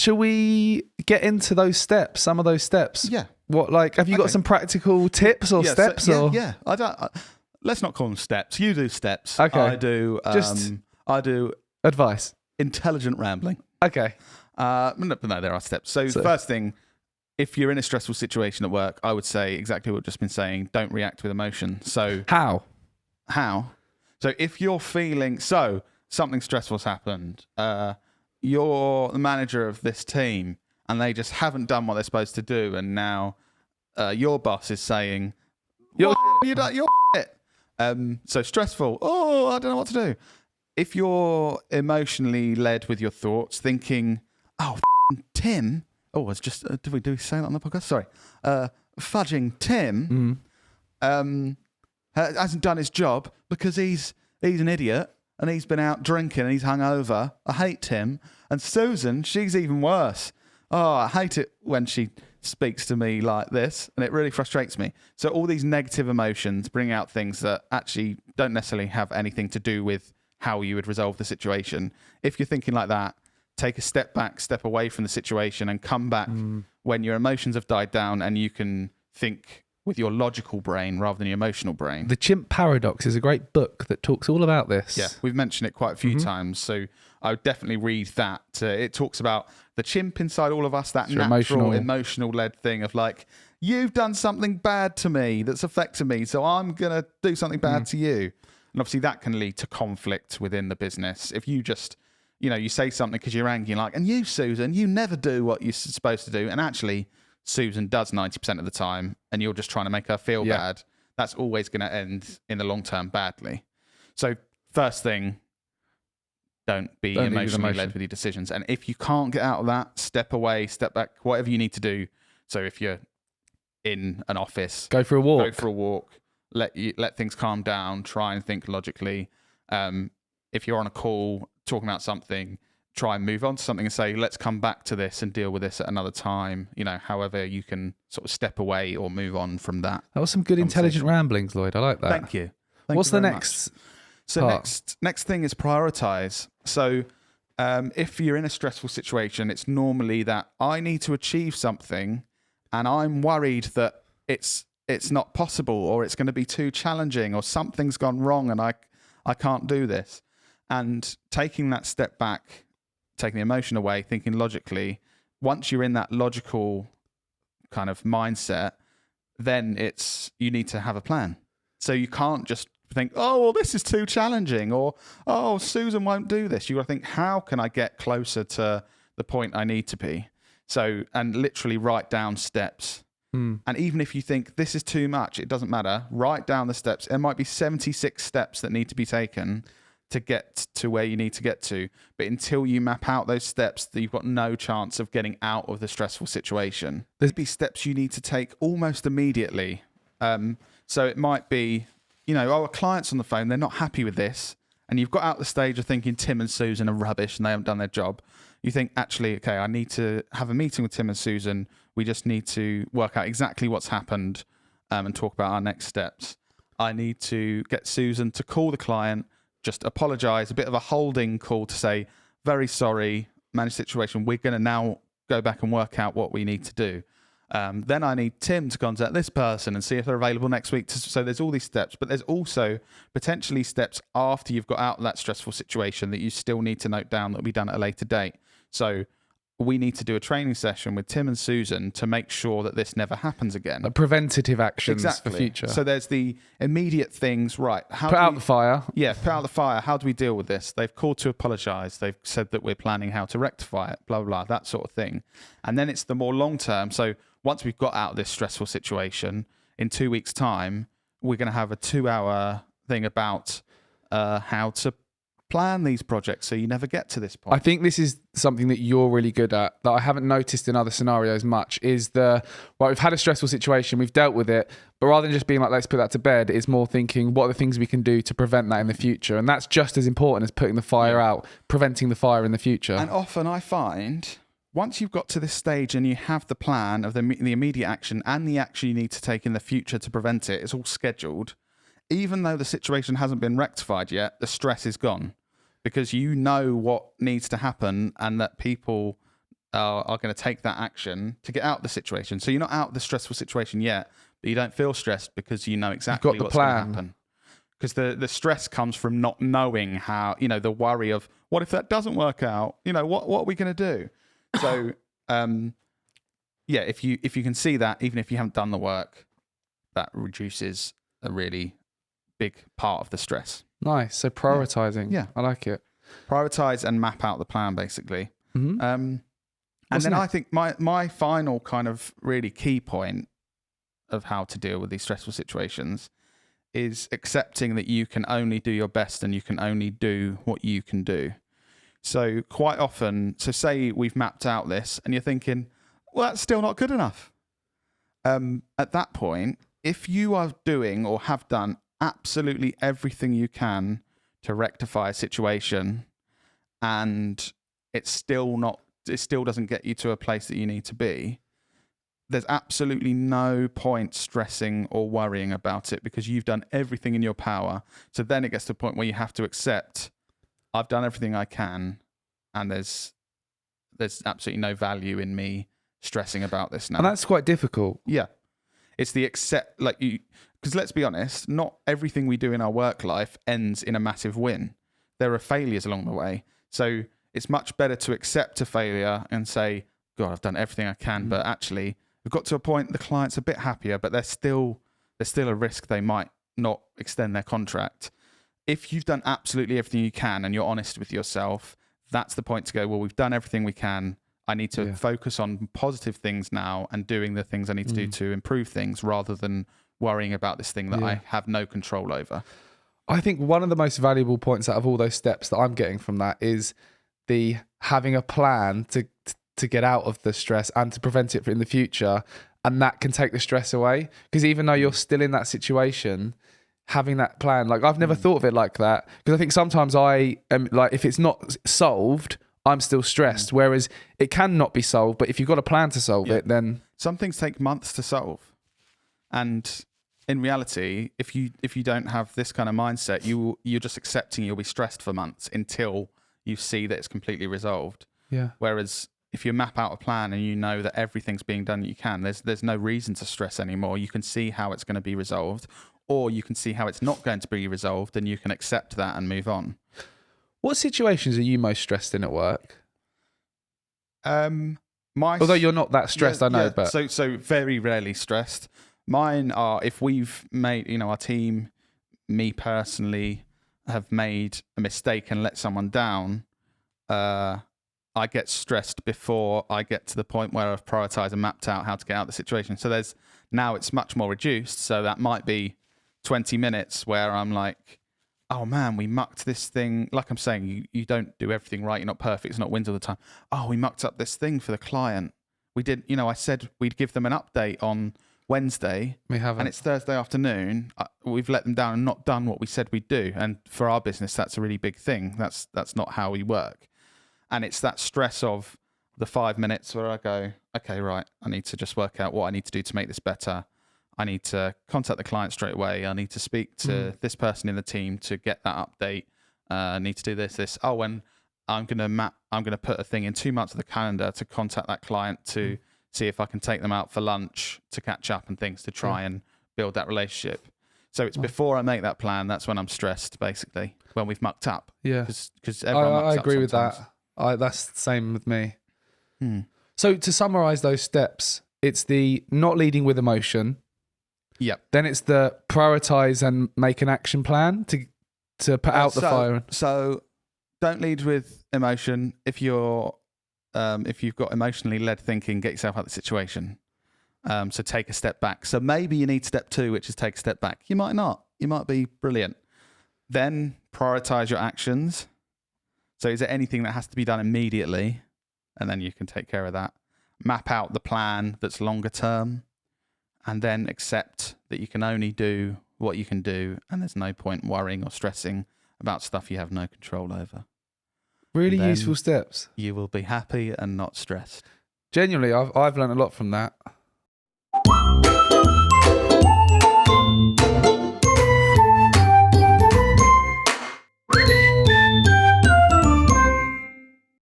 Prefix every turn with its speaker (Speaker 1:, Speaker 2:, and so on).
Speaker 1: Shall we get into those steps? Some of those steps.
Speaker 2: Yeah.
Speaker 1: What, like, have you got some practical tips or steps?
Speaker 2: I don't. Let's not call them steps. You do steps.
Speaker 1: Okay.
Speaker 2: I do. I do
Speaker 1: Advice.
Speaker 2: intelligent rambling.
Speaker 1: Okay.
Speaker 2: No, there are steps. So first thing, if you're in a stressful situation at work, I would say exactly what we've just been saying. Don't react with emotion. So
Speaker 1: How?
Speaker 2: So if you're feeling something stressful's happened, you're the manager of this team, and they just haven't done what they're supposed to do, and now your boss is saying, "You're shit." So stressful. Oh, I don't know what to do. If you're emotionally led with your thoughts, thinking, "Oh, Tim." Oh, it's just. Did we say that on the podcast? Sorry. Fudging Tim hasn't done his job because he's an idiot and he's been out drinking and he's hungover. I hate Tim. And Susan, she's even worse. Oh, I hate it when she speaks to me like this, and it really frustrates me. So all these negative emotions bring out things that actually don't necessarily have anything to do with how you would resolve the situation. If you're thinking like that, take a step back, step away from the situation, and come back when your emotions have died down and you can think with your logical brain rather than your emotional brain.
Speaker 1: The Chimp Paradox is a great book that talks all about this.
Speaker 2: Yeah, we've mentioned it quite a few times, so I would definitely read that. It talks about the chimp inside all of us, that natural, emotional-led thing of like, you've done something bad to me that's affected me, so I'm going to do something bad to you. And obviously that can lead to conflict within the business. If you just, you say something because you're angry, like, and you, Susan, you never do what you're supposed to do. And actually, Susan does 90% of the time, and you're just trying to make her feel bad. That's always going to end in the long term badly. So first thing, don't be emotionally led with your decisions. And if you can't get out of that, step away, step back, whatever you need to do. So if you're in an office,
Speaker 1: go for a walk.
Speaker 2: Let things calm down. Try and think logically. If you're on a call talking about something, try and move on to something and say, let's come back to this and deal with this at another time. However you can sort of step away or move on from that.
Speaker 1: That was some good intelligent ramblings, Lloyd. I like that.
Speaker 2: Thank you.
Speaker 1: What's the next?
Speaker 2: So next thing is prioritize. So if you're in a stressful situation, it's normally that I need to achieve something and I'm worried that it's not possible, or it's going to be too challenging, or something's gone wrong and I can't do this. And taking that step back, taking the emotion away, thinking logically, once you're in that logical kind of mindset, then you need to have a plan. So you can't just think, oh, well, this is too challenging, or, oh, Susan won't do this. You've got to think, how can I get closer to the point I need to be? So, and literally write down steps. And even if you think this is too much, it doesn't matter. Write down the steps. There might be 76 steps that need to be taken to get to where you need to get to. But until you map out those steps, you've got no chance of getting out of the stressful situation. There'd be steps you need to take almost immediately. So it might be, a client's on the phone, they're not happy with this. And you've got out the stage of thinking Tim and Susan are rubbish and they haven't done their job. You think, actually, okay, I need to have a meeting with Tim and Susan. We just need to work out exactly what's happened and talk about our next steps. I need to get Susan to call the client, just apologise, a bit of a holding call to say, very sorry, managed situation. We're going to now go back and work out what we need to do. Then I need Tim to contact this person and see if they're available next week. So there's all these steps, but there's also potentially steps after you've got out of that stressful situation that you still need to note down that will be done at a later date. So we need to do a training session with Tim and Susan to make sure that this never happens again.
Speaker 1: Preventative actions for future.
Speaker 2: So there's the immediate things, right?
Speaker 1: Put out the fire.
Speaker 2: Yeah, put out the fire. How do we deal with this? They've called to apologise. They've said that we're planning how to rectify it, blah, blah, blah, that sort of thing. And then it's the more long term. So once we've got out of this stressful situation, in 2 weeks' time, we're going to have a 2-hour thing about how to plan these projects so you never get to this point.
Speaker 1: I think this is something that you're really good at that I haven't noticed in other scenarios much is we've had a stressful situation, we've dealt with it, but rather than just being like, let's put that to bed, it's more thinking, what are the things we can do to prevent that in the future? And that's just as important as putting the fire out, preventing the fire in the future.
Speaker 2: And often I find once you've got to this stage and you have the plan of the immediate action and the action you need to take in the future to prevent it, it's all scheduled. Even though the situation hasn't been rectified yet, the stress is gone because you know what needs to happen and that people are going to take that action to get out of the situation. So you're not out of the stressful situation yet, but you don't feel stressed because you know exactly
Speaker 1: the
Speaker 2: what's going to
Speaker 1: plan.
Speaker 2: happen. Because the stress comes from not knowing how, the worry of what if that doesn't work out? What are we going to do? So, if you can see that, even if you haven't done the work, that reduces a really big part of the stress.
Speaker 1: Nice. So prioritizing.
Speaker 2: Yeah.
Speaker 1: I like it.
Speaker 2: Prioritize and map out the plan, basically.
Speaker 1: Mm-hmm.
Speaker 2: And then I think my final kind of really key point of how to deal with these stressful situations is accepting that you can only do your best and you can only do what you can do. So quite often, say we've mapped out this and you're thinking, well, that's still not good enough. At that point, if you are doing or have done absolutely everything you can to rectify a situation and it still doesn't get you to a place that you need to be, there's absolutely no point stressing or worrying about it because you've done everything in your power. So then it gets to the point where you have to accept, I've done everything I can, and there's absolutely no value in me stressing about this now.
Speaker 1: And that's quite difficult.
Speaker 2: Yeah. It's the because let's be honest, not everything we do in our work life ends in a massive win. There are failures along the way. So it's much better to accept a failure and say, God, I've done everything I can, but actually we've got to a point the client's a bit happier, but there's still a risk they might not extend their contract. If you've done absolutely everything you can and you're honest with yourself, that's the point to go, well, we've done everything we can. I need to focus on positive things now and doing the things I need to do to improve things rather than worrying about this thing that I have no control over.
Speaker 1: I think one of the most valuable points out of all those steps that I'm getting from that is the having a plan to get out of the stress and to prevent it in the future, and that can take the stress away. Because even though you're still in that situation, having that plan, like I've never thought of it like that, because I think sometimes I am like, if it's not solved, I'm still stressed, whereas it can not be solved, but if you've got a plan to solve it, then
Speaker 2: some things take months to solve. And in reality, if you don't have this kind of mindset, you're just accepting you'll be stressed for months until you see that it's completely resolved.
Speaker 1: Yeah.
Speaker 2: Whereas if you map out a plan and you know that everything's being done that you can, there's no reason to stress anymore. You can see how it's going to be resolved, or you can see how it's not going to be resolved, and you can accept that and move on.
Speaker 1: What situations are you most stressed in at work?
Speaker 2: Although
Speaker 1: you're not that stressed, I know, but
Speaker 2: so very rarely stressed. Mine are if we've made, our team, me personally, have made a mistake and let someone down. I get stressed before I get to the point where I've prioritized and mapped out how to get out of the situation. So now it's much more reduced. So that might be 20 minutes where I'm like, oh man, we mucked this thing. Like I'm saying, you don't do everything right. You're not perfect. It's not wins all the time. Oh, we mucked up this thing for the client. We did, I said we'd give them an update on Wednesday.
Speaker 1: We haven't.
Speaker 2: And it's Thursday afternoon. We've let them down and not done what we said we'd do. And for our business, that's a really big thing. That's not how we work. And it's that stress of the 5 minutes where I go, okay, right, I need to just work out what I need to do to make this better. I need to contact the client straight away. I need to speak to this person in the team to get that update. I need to do this. Oh, and I'm going to put a thing in 2 months of the calendar to contact that client to see if I can take them out for lunch to catch up and things to try and build that relationship. So it's before I make that plan, that's when I'm stressed, basically, when we've mucked up.
Speaker 1: Yeah.
Speaker 2: Because everyone mucks up.
Speaker 1: I agree with
Speaker 2: sometimes.
Speaker 1: that. That's the same with me. So to summarize those steps, it's the not leading with emotion.
Speaker 2: Yep.
Speaker 1: Then it's the prioritize and make an action plan to put out the fire.
Speaker 2: So don't lead with emotion. If you've got emotionally led thinking, get yourself out of the situation. So take a step back. So maybe you need step 2, which is take a step back. You might not. You might be brilliant. Then prioritize your actions. So is there anything that has to be done immediately? And then you can take care of that. Map out the plan that's longer term. And then accept that you can only do what you can do. And there's no point worrying or stressing about stuff you have no control over.
Speaker 1: Really useful steps.
Speaker 2: You will be happy and not stressed.
Speaker 1: Genuinely, I've learned a lot from that.